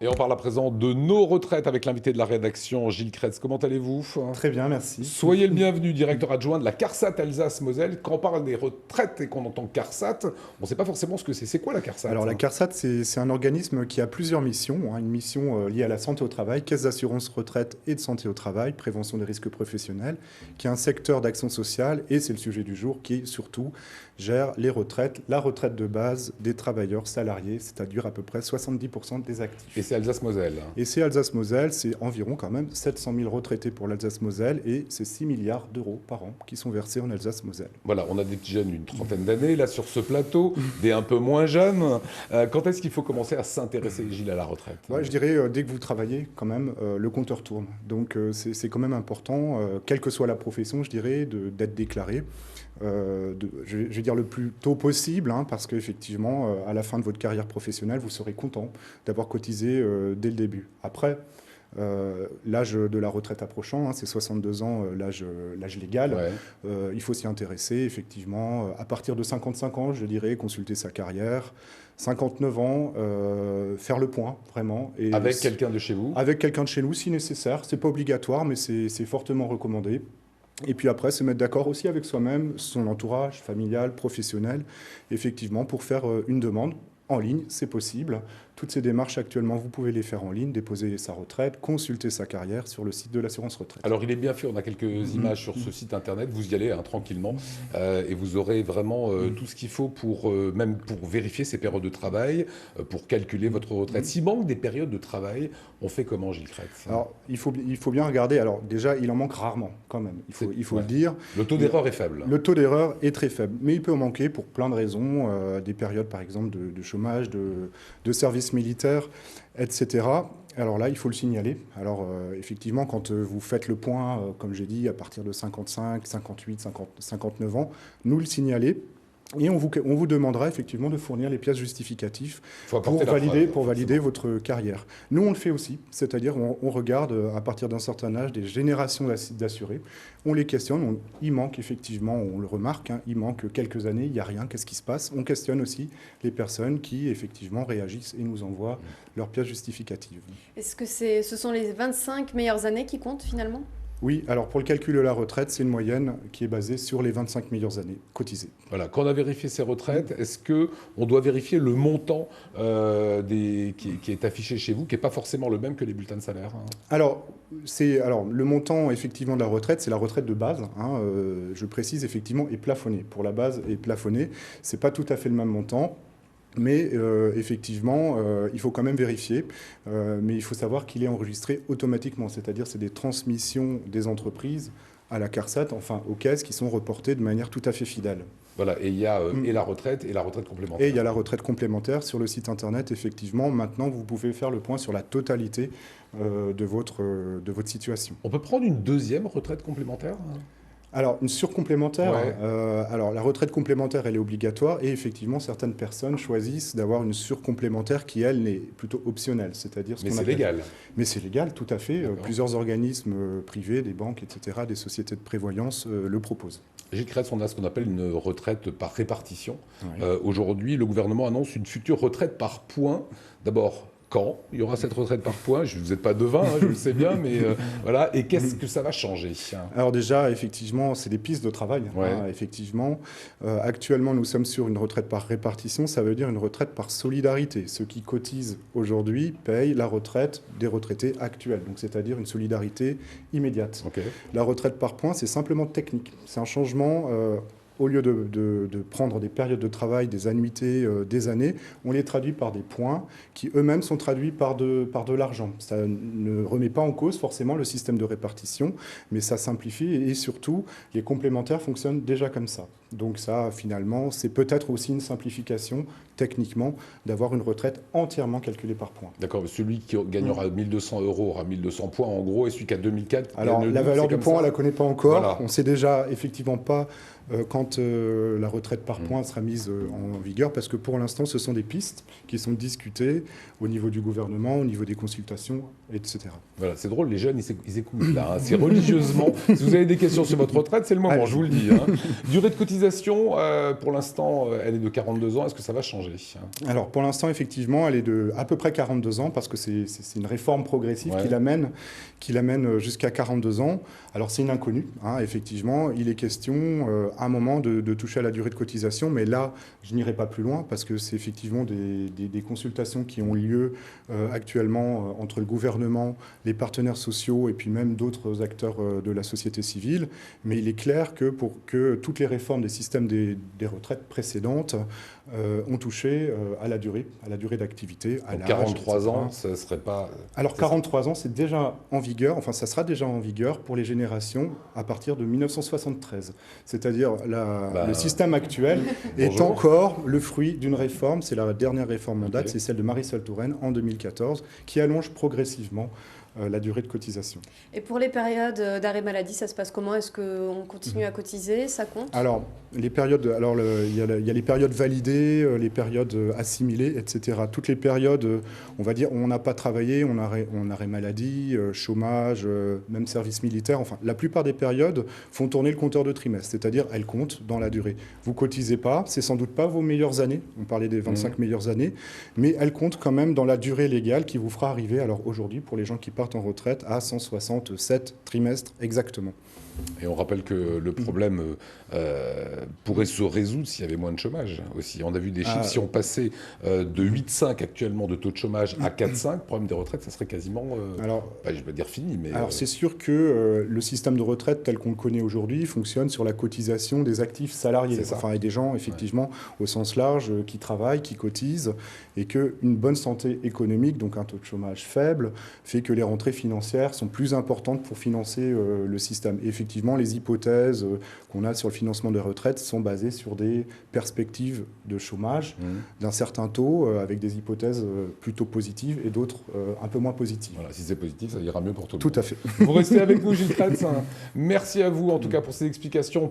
Et on parle à présent de nos retraites avec l'invité de la rédaction, Gilles Kretz. Comment allez-vous? Très bien, merci. Soyez le bienvenu, directeur adjoint de la CARSAT Alsace-Moselle. Quand on parle des retraites et qu'on entend CARSAT, on ne sait pas forcément ce que c'est. C'est quoi la CARSAT? Alors la CARSAT, c'est un organisme qui a plusieurs missions, hein. Une mission liée à la santé au travail, caisse d'assurance retraite et de santé au travail, prévention des risques professionnels, qui est un secteur d'action sociale, et c'est le sujet du jour, qui surtout gère les retraites, la retraite de base des travailleurs salariés, c'est-à-dire à peu près 70% des actifs. Et c'est Alsace-Moselle. Et c'est Alsace-Moselle, c'est environ quand même 700 000 retraités pour l'Alsace-Moselle, et c'est 6 milliards d'euros par an qui sont versés en Alsace-Moselle. Voilà, on a des petits jeunes d'une trentaine d'années, là, sur ce plateau, des un peu moins jeunes. Quand est-ce qu'il faut commencer à s'intéresser, Gilles, à la retraite? Ouais, je dirais, dès que vous travaillez, quand même, le compteur tourne. Donc, c'est quand même important, quelle que soit la profession, je dirais, d'être déclaré. Je vais dire le plus tôt possible, hein, parce qu'effectivement, à la fin de votre carrière professionnelle, vous serez content d'avoir cotisé dès le début. Après, l'âge de la retraite approchant, hein, c'est 62 ans, l'âge légal. Ouais. Il faut s'y intéresser, effectivement. À partir de 55 ans, je dirais, consulter sa carrière. 59 ans, faire le point, vraiment. Et Avec quelqu'un de chez vous? avec quelqu'un de chez nous, si nécessaire. C'est pas obligatoire, mais c'est fortement recommandé. Et puis après, se mettre d'accord aussi avec soi-même, son entourage familial, professionnel, effectivement, pour faire une demande en ligne, c'est possible. Toutes ces démarches actuellement, vous pouvez les faire en ligne, déposer sa retraite, consulter sa carrière sur le site de l'assurance retraite. Alors il est bien fait, on a quelques images sur ce site internet, vous y allez hein, tranquillement et vous aurez vraiment tout ce qu'il faut pour, même pour vérifier ces périodes de travail, pour calculer votre retraite. S'il manque des périodes de travail, on fait comment, Gilles Kretz? Alors, il faut bien regarder. Alors déjà, il en manque rarement quand même, il faut Ouais. le dire. Le taux d'erreur est faible. Le taux d'erreur est très faible, mais il peut en manquer pour plein de raisons, des périodes par exemple de chômage, de service militaire, etc. Alors là, il faut le signaler. Alors effectivement, quand vous faites le point, comme j'ai dit, à partir de 55, 58, 50, 59 ans, nous le signalez. Et on vous demandera effectivement de fournir les pièces justificatives Faut apporter la preuve, pour valider forcément. votre carrière. Nous, on le fait aussi, c'est-à-dire on regarde à partir d'un certain âge des générations d'assurés, on les questionne, il manque effectivement, on le remarque, hein, il manque quelques années, il n'y a rien, qu'est-ce qui se passe? On questionne aussi les personnes qui effectivement réagissent et nous envoient leurs pièces justificatives. Est-ce que ce sont les 25 meilleures années qui comptent finalement? Oui, alors pour le calcul de la retraite, c'est une moyenne qui est basée sur les 25 meilleures années cotisées. Voilà. Quand on a vérifié ces retraites, est-ce qu'on doit vérifier le montant qui est affiché chez vous, qui n'est pas forcément le même que les bulletins de salaire hein? Alors, le montant effectivement de la retraite, c'est la retraite de base, hein, je précise effectivement, est plafonné. Pour la base, est plafonné. C'est pas tout à fait le même montant. Mais effectivement, il faut quand même vérifier. Mais il faut savoir qu'il est enregistré automatiquement. C'est-à-dire c'est des transmissions des entreprises à la CARSAT, enfin aux caisses, qui sont reportées de manière tout à fait fidèle. Voilà. Et il y a et la retraite complémentaire. Et il y a la retraite complémentaire sur le site internet, effectivement. Maintenant, vous pouvez faire le point sur la totalité de votre situation. On peut prendre une deuxième retraite complémentaire hein? Alors, une surcomplémentaire, Ouais. alors la retraite complémentaire, elle est obligatoire et effectivement, certaines personnes choisissent d'avoir une surcomplémentaire qui, elle, est plutôt optionnelle, c'est-à-dire ce Mais qu'on c'est appelle... légal. Mais c'est légal, tout à fait. D'accord. Plusieurs organismes privés, des banques, etc., des sociétés de prévoyance le proposent. Gilles Kretz, on a ce qu'on appelle une retraite par répartition. Ouais. Aujourd'hui, le gouvernement annonce une future retraite par points. D'abord, quand il y aura cette retraite par points? Vous n'êtes pas devin, hein, je le sais bien, mais voilà. Et qu'est-ce que ça va changer? Alors déjà, effectivement, c'est des pistes de travail. Ouais. Hein, effectivement, actuellement, nous sommes sur une retraite par répartition. Ça veut dire une retraite par solidarité. Ceux qui cotisent aujourd'hui payent la retraite des retraités actuels. Donc, c'est-à-dire une solidarité immédiate. Ok. La retraite par points, c'est simplement technique. C'est un changement. Au lieu de prendre des périodes de travail, des annuités, des années, on les traduit par des points qui eux-mêmes sont traduits par de l'argent. Ça ne remet pas en cause forcément le système de répartition, mais ça simplifie et surtout, les complémentaires fonctionnent déjà comme ça. Donc ça, finalement, c'est peut-être aussi une simplification techniquement d'avoir une retraite entièrement calculée par points. D'accord. Celui qui gagnera 1 200 euros aura 1 200 points en gros, et celui qui a 2004. Alors, la valeur du point, on ne la connaît pas encore. Voilà. On ne sait déjà effectivement pas quand la retraite par points sera mise en vigueur, parce que pour l'instant, ce sont des pistes qui sont discutées au niveau du gouvernement, au niveau des consultations, etc. Voilà, c'est drôle, les jeunes, ils écoutent là. C'est religieusement. Si vous avez des questions sur votre retraite, c'est le moment, je vous le dis. Durée de cotisation, pour l'instant, elle est de 42 ans. Est-ce que ça va changer? Alors, pour l'instant, effectivement, elle est de à peu près 42 ans, parce que c'est une réforme progressive qui l'amène jusqu'à 42 ans. Alors, c'est une inconnue, effectivement. Il est question, à un moment, de toucher à la durée de cotisation, mais là, je n'irai pas plus loin, parce que c'est effectivement des consultations qui ont lieu actuellement entre le gouvernement, les partenaires sociaux et puis même d'autres acteurs de la société civile. Mais il est clair que pour que toutes les réformes des systèmes des retraites précédentes ont touché à la durée d'activité, à l'âge, 43 etc. ans, ce ne serait pas... Alors 43 ans, c'est déjà en vigueur, enfin ça sera déjà en vigueur pour les générations à partir de 1973. C'est-à-dire le système actuel est encore le fruit d'une réforme, c'est la dernière réforme en date, c'est celle de Marisol Touraine en 2014, qui allonge progressivement la durée de cotisation. Et pour les périodes d'arrêt maladie, ça se passe comment? Est-ce qu'on continue à cotiser? Ça compte? Alors, il y a les périodes validées, les périodes assimilées, etc. Toutes les périodes, on va dire, on n'a pas travaillé, on arrêt maladie, chômage, même service militaire. Enfin, la plupart des périodes font tourner le compteur de trimestre, c'est-à-dire elles comptent dans la durée. Vous cotisez pas, c'est sans doute pas vos meilleures années. On parlait des 25 meilleures années, mais elles comptent quand même dans la durée légale qui vous fera arriver, alors aujourd'hui, pour les gens qui partent en retraite, à 167 trimestres exactement. Et on rappelle que le problème pourrait se résoudre s'il y avait moins de chômage aussi. On a vu des chiffres, si on passait de 8,5 actuellement de taux de chômage à 4,5, le problème des retraites, ça serait quasiment, je vais pas dire fini, mais... Alors c'est sûr que le système de retraite tel qu'on le connaît aujourd'hui fonctionne sur la cotisation des actifs salariés. Enfin, et des gens, effectivement, au sens large, qui travaillent, qui cotisent, et qu'une bonne santé économique, donc un taux de chômage faible, fait que les rentrées financières sont plus importantes pour financer le système. Et effectivement, les hypothèses qu'on a sur le financement des retraites sont basées sur des perspectives de chômage d'un certain taux, avec des hypothèses plutôt positives et d'autres un peu moins positives. Voilà, si c'est positif, ça ira mieux pour tout le monde. Tout à fait. Vous restez avec nous, Gilles Kratz. Merci à vous, en tout cas, pour ces explications.